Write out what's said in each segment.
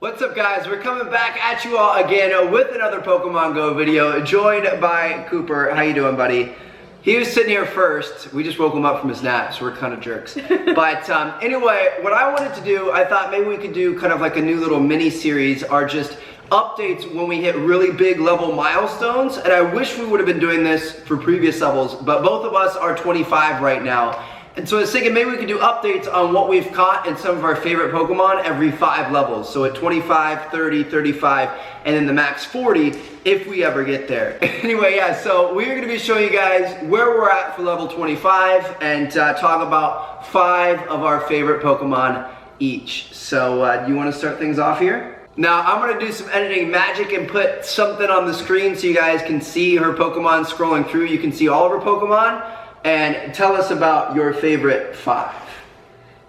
What's up, guys? We're coming back at you all again with another Pokemon Go video, joined by Cooper. How you doing, buddy? He was sitting here first. We just woke him up from his nap, so we're kind of jerks. But anyway, what I wanted to do, I thought maybe we could do kind of like a new little mini series, are just updates when we hit really big level milestones. And I wish we would have been doing this for previous levels, but both of us are 25 right now. And so I was thinking maybe we could do updates on what we've caught in some of our favorite Pokemon every 5 levels. So at 25, 30, 35, and then the max 40 if we ever get there. Anyway, yeah, so we're going to be showing you guys where we're at for level 25 and talk about 5 of our favorite Pokemon each. So do you want to start things off here? Now, I'm going to do some editing magic and put something on the screen so you guys can see her Pokemon scrolling through. You can see all of her Pokemon. And tell us about your favorite 5.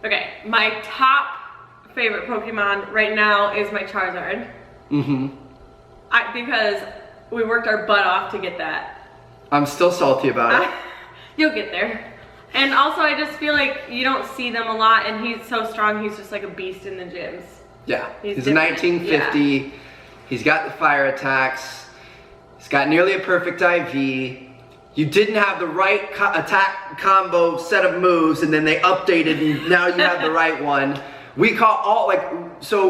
Okay, my top favorite Pokemon right now is my Charizard. Because we worked our butt off to get that. I'm still salty about it. You'll get there. And also, I just feel like you don't see them a lot, and he's so strong, he's just like a beast in the gyms. Yeah, he's a 1950. Yeah. He's got the fire attacks. He's got nearly a perfect IV. You didn't have the right attack combo set of moves, and then they updated, and now you have the right one. We caught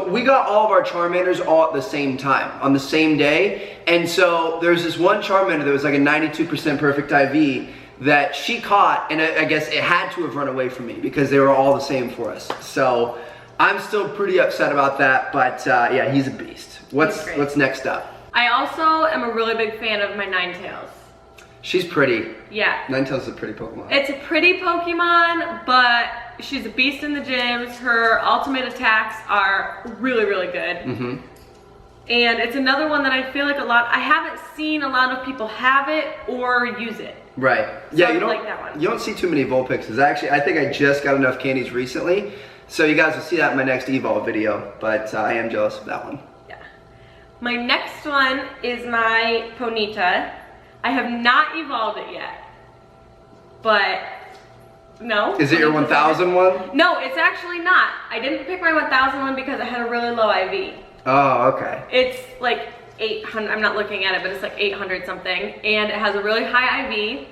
we got all of our Charmanders all at the same time, on the same day. And so there's this one Charmander that was like a 92% perfect IV that she caught, and I guess it had to have run away from me because they were all the same for us. So I'm still pretty upset about that, but yeah, he's a beast. What's next up? I also am a really big fan of my Ninetales. She's pretty. Yeah. Ninetales is a pretty Pokemon. It's a pretty Pokemon, but she's a beast in the gyms. Her ultimate attacks are really, really good. And it's another one that I feel like I haven't seen a lot of people have it or use it. Right. So yeah, you don't see too many Vulpixes. Actually, I think I just got enough candies recently, so you guys will see that in my next Evolve video, but I am jealous of that one. Yeah. My next one is my Ponyta. I have not evolved it yet, but no. Is it your 1000 one? No, it's actually not. I didn't pick my 1000 one because I had a really low IV. Oh, okay. It's like 800, I'm not looking at it, but it's like 800 something, and it has a really high IV,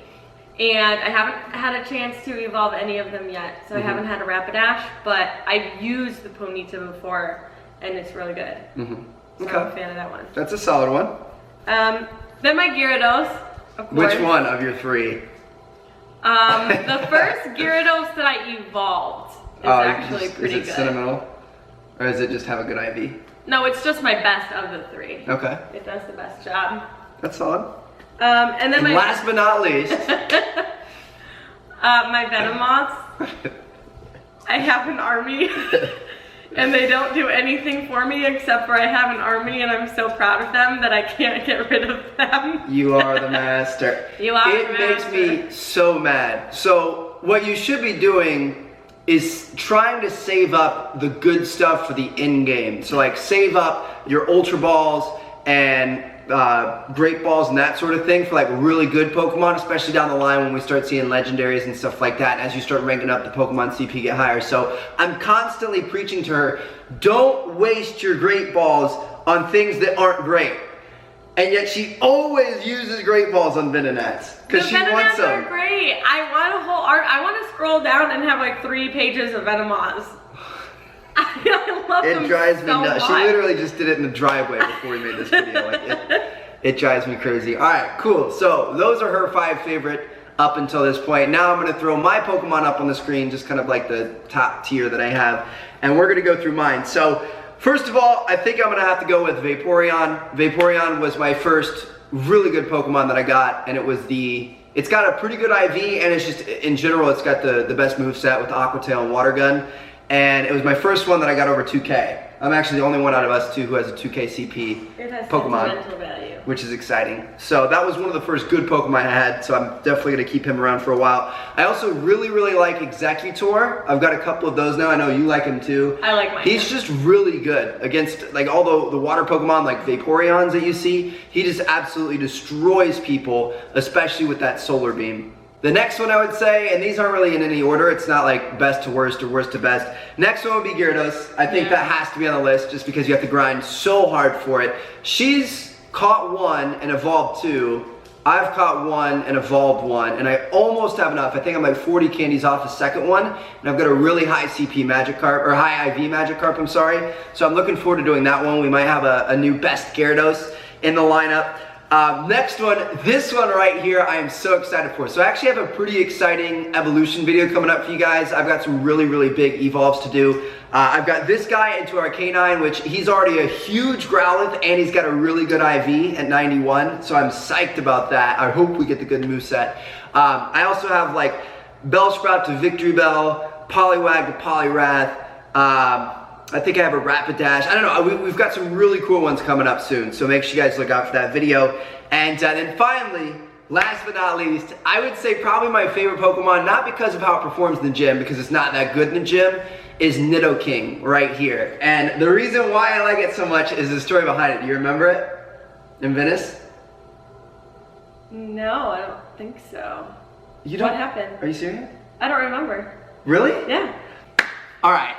and I haven't had a chance to evolve any of them yet, so I haven't had a Rapidash, but I've used the Ponyta before, and it's really good. So I'm a fan of that one. That's a solid one. Then my Gyarados, of course. Which one of your 3? The first Gyarados that I evolved is actually pretty good. Is it sentimental? Or does it just have a good IV? No, it's just my best of the 3. Okay. It does the best job. That's solid. And then last but not least. my Venomoths. I have an army. And they don't do anything for me except for I have an army, and I'm so proud of them that I can't get rid of them. You are the master. You are the master. It makes me so mad. So what you should be doing is trying to save up the good stuff for the end game. So like save up your Ultra Balls and Great Balls and that sort of thing for like really good Pokemon, especially down the line when we start seeing legendaries and stuff like that, and as you start ranking up, the Pokemon CP get higher. So I'm constantly preaching to her, don't waste your Great Balls on things that aren't great. And yet she always uses Great Balls on Venonats because she wants them. The Venonats are great. I want a whole art. I want to scroll down and have like 3 pages of Venomoths. I love them. It drives me so nuts. much. She literally just did it in the driveway before we made this video. Like it drives me crazy. All right, cool. So those are her 5 favorite up until this point. Now I'm going to throw my Pokemon up on the screen, just kind of like the top tier that I have, and we're going to go through mine. So first of all, I think I'm going to have to go with Vaporeon. Vaporeon was my first really good Pokemon that I got, and it's got a pretty good IV, and it's just, in general, it's got the best moveset with the Aqua Tail and Water Gun. And it was my first one that I got over 2K. I'm actually the only one out of us 2 who has a 2K CP it has Pokemon, sentimental value, which is exciting. So that was one of the first good Pokemon I had, so I'm definitely going to keep him around for a while. I also really, really like Exeggutor. I've got a couple of those now. I know you like him too. I like mine. He's just really good against like all the water Pokemon like Vaporeons that you see. He just absolutely destroys people, especially with that Solar Beam. The next one I would say, and these aren't really in any order, it's not like best to worst or worst to best. Next one would be Gyarados. I think that has to be on the list just because you have to grind so hard for it. She's caught 1 and evolved 2. I've caught 1 and evolved 1, and I almost have enough. I think I'm like 40 candies off the second one, and I've got a really high CP Magikarp, or high IV Magikarp, I'm sorry. So I'm looking forward to doing that one. We might have a new best Gyarados in the lineup. Next one, this one right here, I am so excited for. So I actually have a pretty exciting evolution video coming up for you guys. I've got some really, really big evolves to do. I've got this guy into our K9, which he's already a huge Growlithe, and he's got a really good IV at 91, so I'm psyched about that. I hope we get the good moveset. I also have like Bellsprout to Victory Bell, Poliwag to Poliwrath. I think I have a Rapidash. I don't know, we've got some really cool ones coming up soon, so make sure you guys look out for that video. And then finally, last but not least, I would say probably my favorite Pokemon, not because of how it performs in the gym, because it's not that good in the gym, is Nidoking right here. And the reason why I like it so much is the story behind it. Do you remember it? In Venice? No, I don't think so. You don't? What happened? Are you serious? I don't remember. Really? Yeah. All right,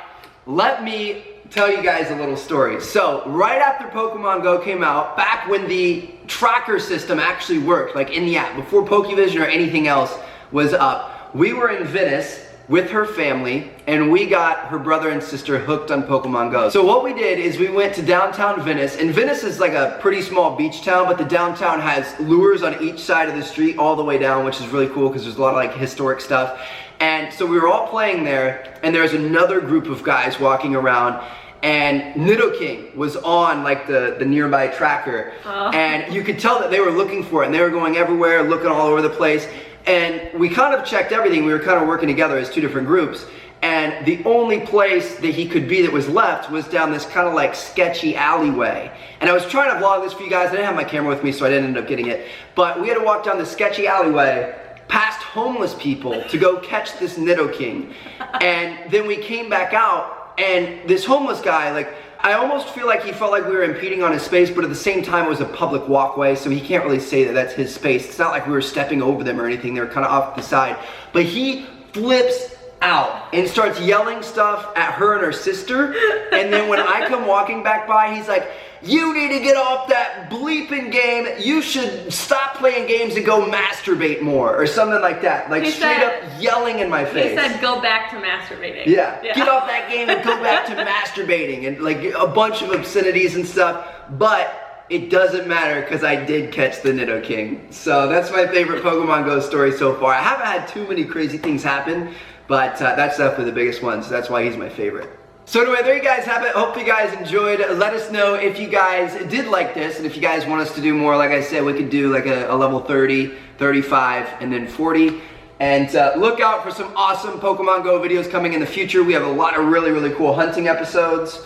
let me tell you guys a little story. So right after Pokemon Go came out, back when the tracker system actually worked, like in the app, before Pokevision or anything else was up, we were in Venice with her family, and we got her brother and sister hooked on Pokemon Go. So what we did is we went to downtown Venice, and Venice is like a pretty small beach town, but the downtown has lures on each side of the street all the way down, which is really cool because there's a lot of like historic stuff. And so we were all playing there, and there's another group of guys walking around, and Nidoking was on like the nearby tracker, and you could tell that they were looking for it, and they were going everywhere, looking all over the place. And we kind of checked everything. We were kind of working together as two different groups. And the only place that he could be that was left was down this kind of like sketchy alleyway. And I was trying to vlog this for you guys. I didn't have my camera with me, so I didn't end up getting it. But we had to walk down this sketchy alleyway past homeless people to go catch this Nidoking. And then we came back out, and this homeless guy, like, I almost feel like he felt like we were impeding on his space, but at the same time it was a public walkway, so he can't really say that that's his space. It's not like we were stepping over them or anything. They were kind of off the side. But he flips out and starts yelling stuff at her and her sister. And then when I come walking back by, he's like, "You need to get off that bleeping game. You should stop playing games and go masturbate more," or something like that. Like straight up yelling in my face. He said, "Go back to masturbating." Yeah, get off that game and go back to masturbating, and like a bunch of obscenities and stuff. But it doesn't matter because I did catch the Nidoking. So that's my favorite Pokemon Go story so far. I haven't had too many crazy things happen, but that's definitely the biggest one, so that's why he's my favorite. So anyway, there you guys have it. Hope you guys enjoyed. Let us know if you guys did like this, and if you guys want us to do more. Like I said, we could do like a level 30, 35, and then 40. And look out for some awesome Pokemon Go videos coming in the future. We have a lot of really, really cool hunting episodes.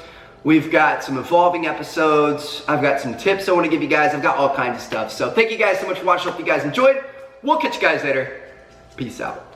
We've got some evolving episodes. I've got some tips I want to give you guys. I've got all kinds of stuff. So thank you guys so much for watching. Hope you guys enjoyed. We'll catch you guys later. Peace out.